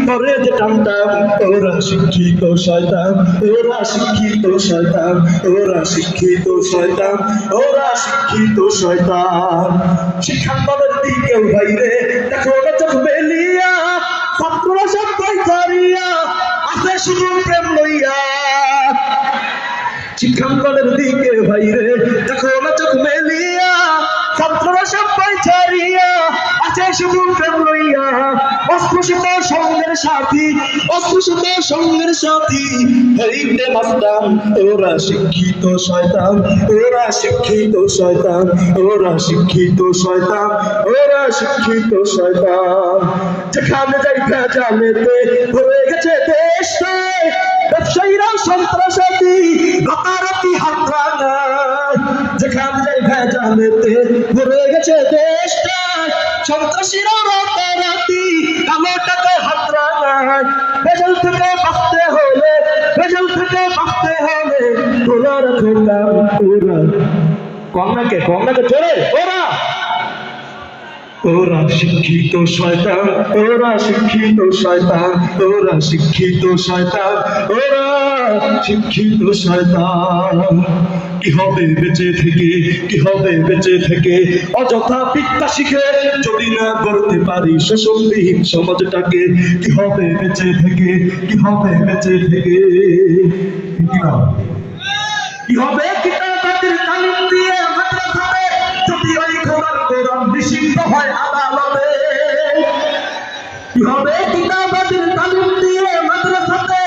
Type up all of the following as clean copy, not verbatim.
করে যে টানটাম, ওরা শিক্ষিত শয়তান, ওরা শিক্ষিত শয়তান, ওরা শিক্ষিত শয়তান, ওরা শিক্ষিত শয়তান। শিক্ষাঙ্গনের দিকেও ভাইরে দেখো না চোখ মেলিয়া, ছাত্ররা সব পয়সারিয়া আছে শুধু প্রেম লইয়া। শিক্ষাঙ্গনের দিকে ভাইরে দেখো না চোখ মেলিয়া, ছাত্ররা সব পয়সারিয়া আছে শুধু প্রেম লইয়া। অস্পৃশ্য সঙ্গের সাথী, অস্পৃশ্য সঙ্গের সাথী হইতে মাস্তান, ওরা শিক্ষিত শয়তান, ওরা শিক্ষিত শয়তান, ওরা শিক্ষিত শয়তান, ওরা শিক্ষিত শয়তান। যেখানে যাই ভেজালেতে ভরে গেছে দেশটায়, ব্যবসায়ীরা সন্ত্রাসী রাতারাতি হাতরানা। যেখানে যাই ভেজালেতে ভরে গেছে দেশটায়, সন্ত্রাসীরা রাতারাতি কালো টাকা হাতরানা। ভেজাল থেকে বাঁচতে হলে, ভেজাল থেকে বাঁচতে হলে তোলা রাখলাম ওরা কন্যাকে চলে ওরা, ওরা শিক্ষিত শয়তান, ওরা শিক্ষিত শয়তান, ওরা শিক্ষিত শয়তান, ওরা শিক্ষিত শয়তান। কি হবে বেঁচে থেকে, কি হবে বেঁচে থেকে অযথা বিদ্যা শিখে যদি না করতে পারি শোষণবিহীন সমাজটাকে? কি হবে বেঁচে থেকে, কি হবে বেঁচে থেকে? কি হবে কিতাবাতের তালিম দিয়ে মাদ্রাসাতে যদি ওই কোরআন নিষিদ্ধ হয় আদালতে? কি হবে কিতাবাতের তালিম দিয়ে মাদ্রাসাতে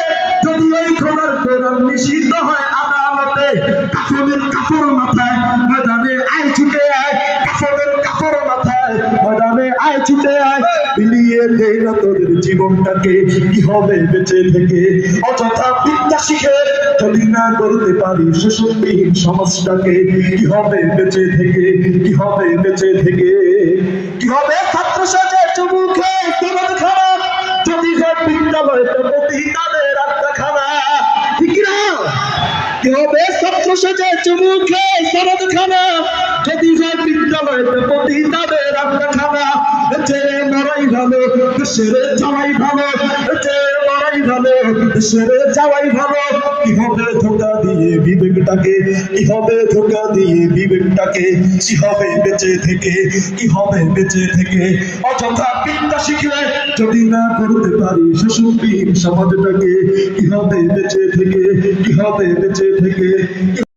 যদি ওই কোরআন নিষিদ্ধ হয় আদালতে? কাফনের কাপড় মাথায় ময়দানে আয় ছুটে আয়, কাফনের কাপড় মাথায় ময়দানে আয় ছুটে আয়, বিলিয়ে দে না তোদের জীবনটাকে। কি হবে বেঁচে থেকে অযথা বিদ্যা শিখে যদি না করতে পারি শোষণবিহীন সমাজটাকে? কি হবে বেঁচে থেকে, কি হবে বেঁচে থেকে? কি হবে ছাত্র সাজে চুমুখে সমাজ খারাপ যদি হয় বিদ্যালয়টা প্রতি তাদের আত্মাখানা? ঠিক না? কি হবে ছাত্র সাজে চুমুখে সমাজ খারাপ যদি হয় বিদ্যালয়টা প্রতি তাদের আত্মাখানা? এতে মরাই ভালো, দেশের যাওয়াই ভালো, এতে মরাই ভালো, দেশের যাওয়াই ভালো। কি হবে ধোকা দিয়ে বিবেকটাকে, কি হবে ধোকা দিয়ে বিবেকটাকে? কি হবে বেঁচে থেকে, কি হবে বেঁচে থেকে অযথা বিদ্যা শিখে যদি না করতে পারি শোষণবিহীন সমাজটাকে? কি হবে বেঁচে থেকে, কি হবে বেঁচে থেকে?